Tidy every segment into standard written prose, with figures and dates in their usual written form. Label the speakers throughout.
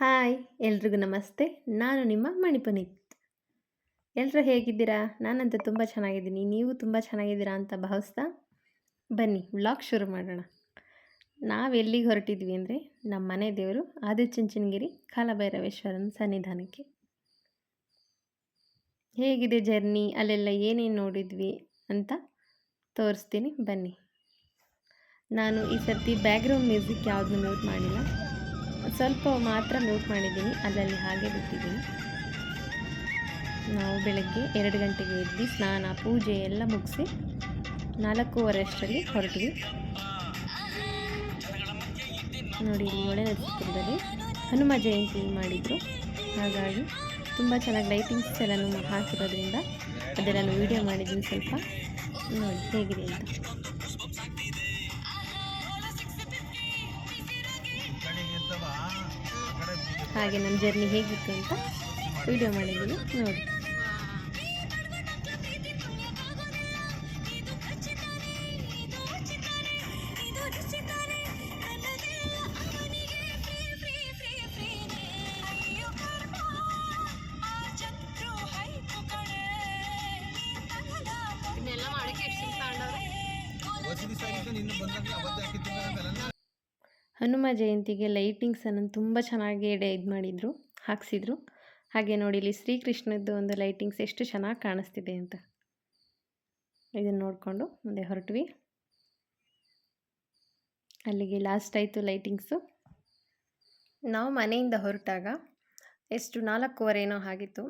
Speaker 1: Hi ಎಲ್ರಿಗೂ ನಮಸ್ತೆ. ನಾನು ನಿಮ್ಮ ಮಣಿಪುನೀತ್. ಎಲ್ಲರೂ ಹೇಗಿದ್ದೀರಾ? ನಾನಂತೂ ತುಂಬ ಚೆನ್ನಾಗಿದ್ದೀನಿ. ನೀವು ತುಂಬ ಚೆನ್ನಾಗಿದ್ದೀರಾ ಅಂತ ಭಾವಿಸ್ತಾ ಬನ್ನಿ ವ್ಲಾಗ್ ಶುರು ಮಾಡೋಣ. ನಾವು ಎಲ್ಲಿಗೆ ಹೊರಟಿದ್ವಿ ಅಂದರೆ ನಮ್ಮ ಮನೆ ದೇವರು ಆದಿಚುಂಚನಗಿರಿ ಕಾಲಭೈರವೇಶ್ವರನ ಸನ್ನಿಧಾನಕ್ಕೆ. ಹೇಗಿದೆ ಜರ್ನಿ, ಅಲ್ಲೆಲ್ಲ ಏನೇನು ನೋಡಿದ್ವಿ ಅಂತ ತೋರಿಸ್ತೀನಿ ಬನ್ನಿ. ನಾನು ಈ ಸರ್ತಿ ಬ್ಯಾಕ್ಗ್ರೌಂಡ್ ಮ್ಯೂಸಿಕ್ ಯಾವುದನ್ನು ಮ್ಯೂಟ್ ಮಾಡಿಲ್ಲ, ಸ್ವಲ್ಪ ಮಾತ್ರ ಮ್ಯೂಟ್ ಮಾಡಿದ್ದೀನಿ, ಅಲ್ಲಲ್ಲಿ ಹಾಗೆ ಬಿಟ್ಟಿದ್ದೀನಿ. ನಾವು ಬೆಳಗ್ಗೆ 2 ಗಂಟೆಗೆ ಎದ್ದು ಸ್ನಾನ ಪೂಜೆ ಎಲ್ಲ ಮುಗಿಸಿ 4:15 ಅಷ್ಟರಲ್ಲಿ ಹೊರಟ್ವಿ. ನೋಡಿ, ಇಲ್ಲಿ ಒಳ್ಳೆ ನರಸೀಪುರದಲ್ಲಿ ಹನುಮ ಜಯಂತಿ ಮಾಡಿದರು, ಹಾಗಾಗಿ ತುಂಬ ಚೆನ್ನಾಗಿ ಲೈಟಿಂಗ್ಸ್ ಎಲ್ಲನೂ ಹಾಕಿರೋದ್ರಿಂದ ಅದೆಲ್ಲನೂ ವೀಡಿಯೋ ಮಾಡಿದ್ದೀನಿ. ಸ್ವಲ್ಪ ನೋಡಿ ಹೇಗಿದೆ ಅಂತ. ಹಾಗೆ ನಮ್ಮ ಜರ್ನಿ ಹೇಗಿತ್ತು ಅಂತ ವಿಡಿಯೋ ಮಾಡಿದ್ದೀನಿ ನೋಡಿ. ಹನುಮ ಜಯಂತಿಗೆ ಲೈಟಿಂಗ್ಸನ್ನು ತುಂಬ ಚೆನ್ನಾಗಿ ಹಾಕ್ಸಿದ್ರು. ಹಾಗೆ ನೋಡಿ, ಇಲ್ಲಿ ಶ್ರೀಕೃಷ್ಣದ್ದು ಒಂದು ಲೈಟಿಂಗ್ಸ್ ಎಷ್ಟು ಚೆನ್ನಾಗಿ ಕಾಣಿಸ್ತಿದೆ ಅಂತ. ಇದನ್ನು ನೋಡಿಕೊಂಡು ಮುಂದೆ ಹೊರಟ್ವಿ. ಅಲ್ಲಿಗೆ ಲಾಸ್ಟ್ ಆಯಿತು ಲೈಟಿಂಗ್ಸು. ನಾವು ಮನೆಯಿಂದ ಹೊರಟಾಗ ಎಷ್ಟು 4:15 ಆಗಿತ್ತು.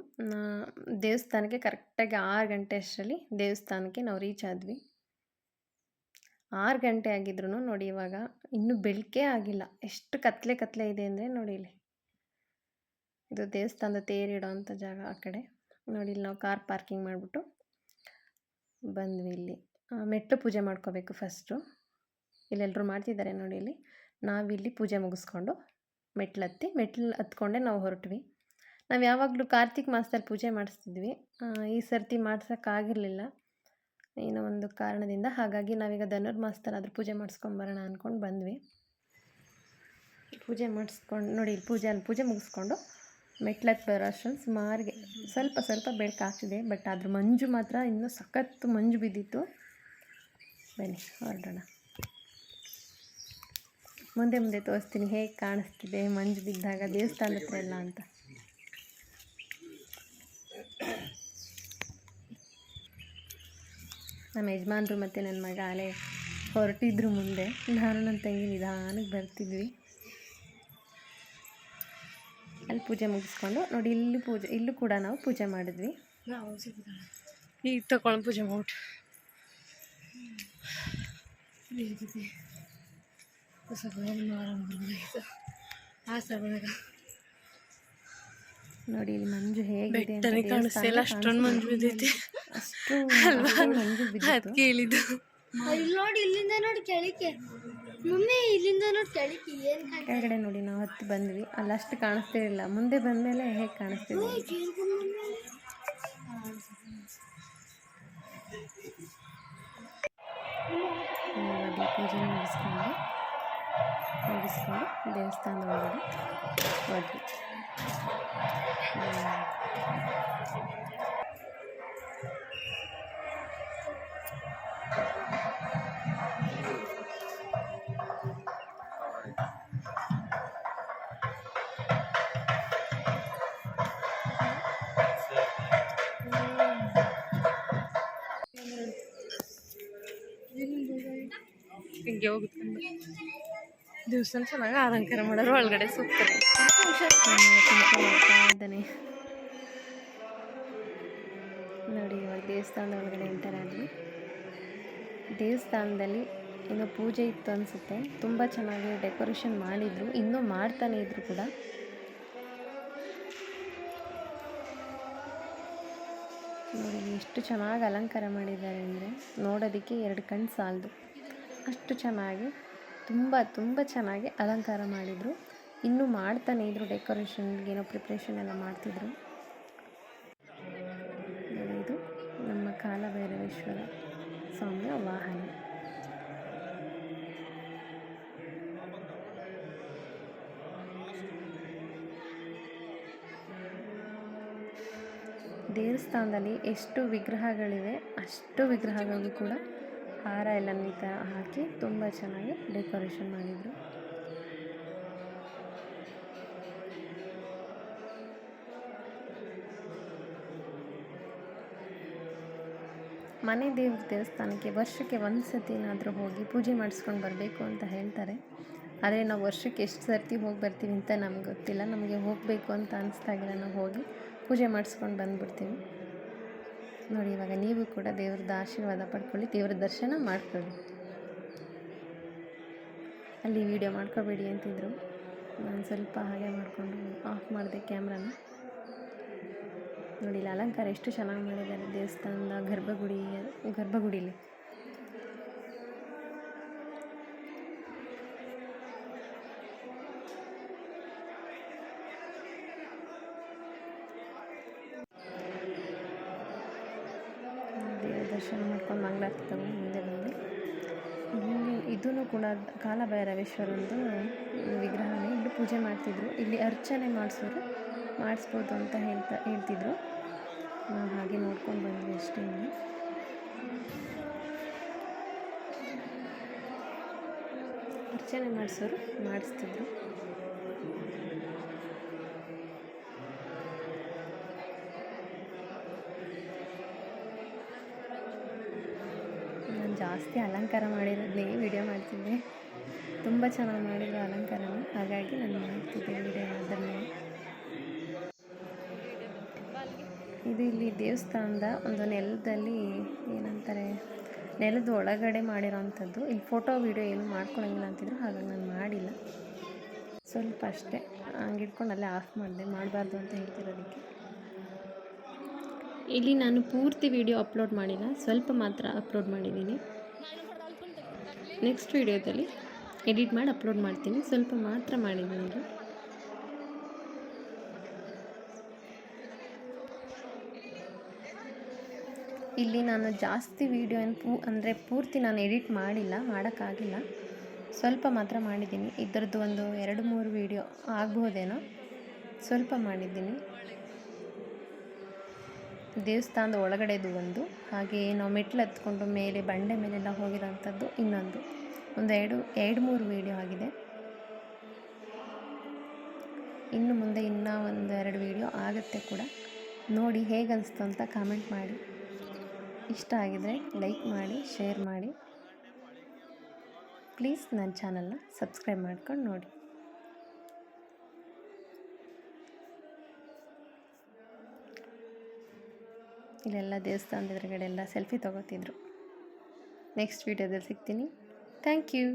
Speaker 1: ದೇವಸ್ಥಾನಕ್ಕೆ ಕರೆಕ್ಟಾಗಿ 6 ಗಂಟೆ ಅಷ್ಟರಲ್ಲಿ ದೇವಸ್ಥಾನಕ್ಕೆ ನಾವು ರೀಚ್ ಆದ್ವಿ. 6 ಗಂಟೆ ಆಗಿದ್ರು ನೋಡಿ, ಇವಾಗ ಇನ್ನೂ ಬೆಳಕೇ ಆಗಿಲ್ಲ. ಎಷ್ಟು ಕತ್ಲೆ ಇದೆ ಅಂದರೆ ನೋಡಿ. ಇಲ್ಲಿ ಇದು ದೇವಸ್ಥಾನದ ತೇರಿಡೋ ಅಂಥ ಜಾಗ. ಆ ಕಡೆ ನೋಡಿ, ಇಲ್ಲಿ ನಾವು ಕಾರ್ ಪಾರ್ಕಿಂಗ್ ಮಾಡಿಬಿಟ್ಟು ಬಂದ್ವಿ. ಇಲ್ಲಿ ಮೆಟ್ಲು ಪೂಜೆ ಮಾಡ್ಕೋಬೇಕು ಫಸ್ಟು. ಇಲ್ಲೆಲ್ಲರೂ ಮಾಡ್ತಿದ್ದಾರೆ ನೋಡಿ. ಇಲ್ಲಿ ನಾವಿಲ್ಲಿ ಪೂಜೆ ಮುಗಿಸ್ಕೊಂಡು ಮೆಟ್ಲು ಹತ್ಕೊಂಡೆ ನಾವು ಹೊರಟ್ವಿ. ನಾವು ಯಾವಾಗಲೂ ಕಾರ್ತಿಕ್ ಮಾಸದಲ್ಲಿ ಪೂಜೆ ಮಾಡಿಸ್ತಿದ್ವಿ. ಈ ಸರ್ತಿ ಮಾಡ್ಸೋಕ್ಕಾಗಿರಲಿಲ್ಲ ಏನೋ ಒಂದು ಕಾರಣದಿಂದ. ಹಾಗಾಗಿ ನಾವೀಗ ಧನುರ್ಮಾಸದಲ್ಲಾದರೂ ಪೂಜೆ ಮಾಡಿಸ್ಕೊಂಬರೋಣ ಅಂದ್ಕೊಂಡು ಬಂದ್ವಿ. ಪೂಜೆ ಮಾಡಿಸ್ಕೊಂಡು ನೋಡಿ, ಇಲ್ಲಿ ಪೂಜೆ ಮುಗಿಸ್ಕೊಂಡು ಮೆಟ್ಲಕ್ಕೆ ಬರೋ ಅಷ್ಟೊಂದು ಸುಮಾರಿಗೆ ಸ್ವಲ್ಪ ಬೆಳಕು ಆಗ್ತಿದೆ. ಬಟ್ ಅದ್ರ ಮಂಜು ಮಾತ್ರ ಇನ್ನೂ ಸಖತ್ತು ಮಂಜು ಬಿದ್ದಿತ್ತು. ಬನ್ನಿ ಹೊರಡೋಣ. ಮುಂದೆ ತೋರಿಸ್ತೀನಿ ಹೇಗೆ ಕಾಣಿಸ್ತಿದೆ ಮಂಜು ಬಿದ್ದಾಗ ದೇವಸ್ಥಾನದ ಹತ್ರ ಎಲ್ಲ ಅಂತ. ನಮ್ಮ ಯಜಮಾನ್ರು ಮತ್ತು ನನ್ನ ಮಗ ಅಲೆ ಹೊರಟಿದ್ರು ಮುಂದೆ. ನಾನು ನನ್ನ ತಂಗಿ ನಿಧಾನಕ್ಕೆ ಬರ್ತಿದ್ವಿ. ಅಲ್ಲಿ ಪೂಜೆ ಮುಗಿಸ್ಕೊಂಡು ನೋಡಿ, ಇಲ್ಲೂ ಕೂಡ ನಾವು ಪೂಜೆ ಮಾಡಿದ್ವಿ. ಈಗ ತಗೊಂಡು ಪೂಜೆ ಮಾಡ್ಬಿಟ್ಟು ನೋಡಿ, ಇಲ್ಲಿ ಮಂಜು ಹೇಗಿದೆ ಅಷ್ಟೊಂದು ಮಂಜು ಬಿದ್ದೈತೆ. ಅಷ್ಟು ಮಂಜು ಬಿದ್ದು ಕೇಳಿದ್ದು ನೋಡಿ. ಇಲ್ಲಿಂದ ನೋಡಿ ಕೆಳಕ್ಕೆ ಮಮ್ಮಿ, ಇಲ್ಲಿಂದ ನೋಡಿ ಕೆಳಕ್ಕೆ ಏನು ಕೆಳಗಡೆ ನೋಡಿ. ನಾವು ಹತ್ತು ಬಂದ್ವಿ, ಅಲ್ಲಷ್ಟು ಕಾಣಿಸ್ತಿರಲಿಲ್ಲ. ಮುಂದೆ ಬಂದಮೇಲೆ ಹೇಗೆ ಕಾಣಿಸ್ತಿದೆ. ಪೂಜೆ ಮುಗಿಸ್ಕೊಂಡು ದೇವಸ್ಥಾನದ ಒಳಗಡೆ ಹೋದ್ವಿ. ಹಿಂಗೆ ಹೋಗುತ್ಕೊಂಡು ದೇವಸ್ಥಾನ ಚೆನ್ನಾಗಿ ಅಲಂಕಾರ ಮಾಡೋರು, ಒಳಗಡೆ ಸೂಕ್ತಾರೆ. ಇದ್ದಾನೆ ನೋಡಿ. ಇವಾಗ ದೇವಸ್ಥಾನದ ಒಳಗಡೆ ಎಂಟರ್ ಆದ್ವಿ. ದೇವಸ್ಥಾನದಲ್ಲಿ ಏನೋ ಪೂಜೆ ಇತ್ತು ಅನಿಸುತ್ತೆ. ತುಂಬ ಚೆನ್ನಾಗಿ ಡೆಕೋರೇಷನ್ ಮಾಡಿದರು, ಇನ್ನೂ ಮಾಡ್ತಾನೆ ಇದ್ರು ಕೂಡ. ನೋಡಿ ಎಷ್ಟು ಚೆನ್ನಾಗಿ ಅಲಂಕಾರ ಮಾಡಿದ್ದಾರೆ ಅಂದರೆ ನೋಡೋದಕ್ಕೆ 2 ಕಣ್ಣು ಸಾಲದು. ಅಷ್ಟು ಚೆನ್ನಾಗಿ ತುಂಬ ಚೆನ್ನಾಗಿ ಅಲಂಕಾರ ಮಾಡಿದರು. ಇನ್ನೂ ಮಾಡ್ತಾನೆ ಇದ್ರು, ಡೆಕೋರೇಷನ್ಗೆ ಏನೋ ಪ್ರಿಪ್ರೇಷನ್ ಎಲ್ಲ ಮಾಡ್ತಿದ್ರು. ಇದು ನಮ್ಮ ಕಾಲಭೈರವೇಶ್ವರ ಸ್ವಾಮಿಯ ವಾಹನ. ದೇವಸ್ಥಾನದಲ್ಲಿ ಎಷ್ಟು ವಿಗ್ರಹಗಳಿವೆ ಅಷ್ಟು ವಿಗ್ರಹಗಳಿಗೂ ಕೂಡ ಹಾರ ಎಲ್ಲ ಈ ಥರ ಹಾಕಿ ತುಂಬ ಚೆನ್ನಾಗಿ ಡೆಕೋರೇಷನ್ ಮಾಡಿದರು. ಮನೆ ದೇವ್ರ ದೇವಸ್ಥಾನಕ್ಕೆ ವರ್ಷಕ್ಕೆ ಒಂದು ಸತಿನಾದರೂ ಹೋಗಿ ಪೂಜೆ ಮಾಡಿಸ್ಕೊಂಡು ಬರಬೇಕು ಅಂತ ಹೇಳ್ತಾರೆ. ಆದರೆ ನಾವು ವರ್ಷಕ್ಕೆ ಎಷ್ಟು ಸರ್ತಿ ಹೋಗಿ ಬರ್ತೀವಿ ಅಂತ ನಮ್ಗೆ ಗೊತ್ತಿಲ್ಲ. ನಮಗೆ ಹೋಗಬೇಕು ಅಂತ ಅನಿಸ್ದಾಗೆಲ್ಲ ನಾವು ಹೋಗಿ ಪೂಜೆ ಮಾಡಿಸ್ಕೊಂಡು ಬಂದುಬಿಡ್ತೀವಿ. ನೋಡಿ, ಇವಾಗ ನೀವು ಕೂಡ ದೇವ್ರದ್ದು ಆಶೀರ್ವಾದ ಪಡ್ಕೊಳ್ಳಿ, ದೇವ್ರ ದರ್ಶನ ಮಾಡ್ಕೊಳ್ಳಿ. ಅಲ್ಲಿ ವಿಡಿಯೋ ಮಾಡ್ಕೋಬೇಡಿ ಅಂತಿದ್ರು. ನಾನು ಸ್ವಲ್ಪ ಹಾಗೆ ಮಾಡಿಕೊಂಡು ಆಫ್ ಮಾಡಿದೆ ಕ್ಯಾಮ್ರಾನ. ನೋಡಿ, ಇಲ್ಲಿ ಅಲಂಕಾರ ಎಷ್ಟು ಚೆನ್ನಾಗಿ ಮಾಡಿದ್ದಾರೆ ದೇವಸ್ಥಾನದ ಗರ್ಭಗುಡಿಲಿ. ದೇವರ ದರ್ಶನ ಮಾಡ್ಕೊಂಡು ಮಂಗಳಾರತಿ ತಗೊಂಡು ಮುಂದೆ ಬಂದೆ. ಇದೂ ಕೂಡ ಕಾಲಭೈರವೇಶ್ವರಂದು ವಿಗ್ರಹನೇ. ಇಲ್ಲಿ ಪೂಜೆ ಮಾಡ್ತಿದ್ರು. ಇಲ್ಲಿ ಅರ್ಚನೆ ಮಾಡಿಸ್ಬೋದು ಅಂತ ಹೇಳ್ತಿದ್ರು. ನಾವು ಹಾಗೆ ನೋಡ್ಕೊಂಡು ಬಂದ್ವಿ ಅಷ್ಟೇ. ಅರ್ಚನೆ ಮಾಡಿಸ್ತಿದ್ರು. ನಾನು ಜಾಸ್ತಿ ಅಲಂಕಾರ ಮಾಡಿರೋದನ್ನೇ ವಿಡಿಯೋ ಮಾಡ್ತಿದ್ದೆ. ತುಂಬ ಚೆನ್ನಾಗಿ ಮಾಡಿದ್ರು ಅಲಂಕಾರನ, ಹಾಗಾಗಿ ನಾನು ಮಾಡ್ತಿದ್ದೆ ವಿಡಿಯೋ ಅದನ್ನೇ. ಇದು ಇಲ್ಲಿ ದೇವಸ್ಥಾನದ ಒಂದು ನೆಲದಲ್ಲಿ ಏನಂತಾರೆ, ನೆಲದ ಒಳಗಡೆ ಮಾಡಿರೋವಂಥದ್ದು. ಇಲ್ಲಿ ಫೋಟೋ ವಿಡಿಯೋ ಏನು ಮಾಡ್ಕೊಳಂಗಿಲ್ಲ ಅಂತಿದ್ರು, ಹಾಗಾಗಿ ನಾನು ಮಾಡಿಲ್ಲ. ಸ್ವಲ್ಪ ಅಷ್ಟೇ ಹಂಗೆ ಇಟ್ಕೊಂಡು ಅಲ್ಲೇ ಆಫ್ ಮಾಡಿದೆ, ಮಾಡಬಾರ್ದು ಅಂತ ಹೇಳ್ತಿರೋದಕ್ಕೆ. ಇಲ್ಲಿ ನಾನು ಪೂರ್ತಿ ವಿಡಿಯೋ ಅಪ್ಲೋಡ್ ಮಾಡಿಲ್ಲ, ಸ್ವಲ್ಪ ಮಾತ್ರ ಅಪ್ಲೋಡ್ ಮಾಡಿದ್ದೀನಿ. ನೆಕ್ಸ್ಟ್ ವಿಡಿಯೋದಲ್ಲಿ ಎಡಿಟ್ ಮಾಡಿ ಅಪ್ಲೋಡ್ ಮಾಡ್ತೀನಿ. ಸ್ವಲ್ಪ ಮಾತ್ರ ಮಾಡಿದ್ದೀನಿ. ಇಲ್ಲಿ ನಾನು ಜಾಸ್ತಿ ವಿಡಿಯೋ ಅಂದರೆ ಪೂರ್ತಿ ನಾನು ಎಡಿಟ್ ಮಾಡಿಲ್ಲ, ಮಾಡೋಕ್ಕಾಗಿಲ್ಲ. ಸ್ವಲ್ಪ ಮಾತ್ರ ಮಾಡಿದ್ದೀನಿ. ಇದರದ್ದು ಒಂದು 2-3 ವಿಡಿಯೋ ಆಗ್ಬೋದೇನೋ, ಸ್ವಲ್ಪ ಮಾಡಿದ್ದೀನಿ. ದೇವಸ್ಥಾನದ ಒಳಗಡೆದು ಒಂದು, ಹಾಗೆ ನಾವು ಮೆಟ್ಲು ಹತ್ಕೊಂಡು ಮೇಲೆ ಬಂಡೆ ಮೇಲೆಲ್ಲ ಹೋಗಿರೋಂಥದ್ದು ಇನ್ನೊಂದು, ಒಂದು 2-3 ವಿಡಿಯೋ ಆಗಿದೆ. ಇನ್ನು ಮುಂದೆ ಇನ್ನೂ 1-2 ವಿಡಿಯೋ ಆಗುತ್ತೆ ಕೂಡ. ನೋಡಿ ಹೇಗೆ ಅನಿಸ್ತು ಅಂತ ಕಾಮೆಂಟ್ ಮಾಡಿ. ಇಷ್ಟ ಆಗಿದರೆ ಲೈಕ್ ಮಾಡಿ, ಶೇರ್ ಮಾಡಿ. ಪ್ಲೀಸ್ ನನ್ನ ಚಾನಲ್ನ ಸಬ್ಸ್ಕ್ರೈಬ್ ಮಾಡ್ಕೊಂಡು ನೋಡಿ. ಇಲ್ಲೆಲ್ಲ ದೇವಸ್ಥಾನದ ಎದುರುಗಡೆ ಎಲ್ಲ ಸೆಲ್ಫಿ ತೊಗೋತಿದ್ರು. ನೆಕ್ಸ್ಟ್ ವಿಡಿಯೋದಲ್ಲಿ ಸಿಗ್ತೀನಿ. Thank you.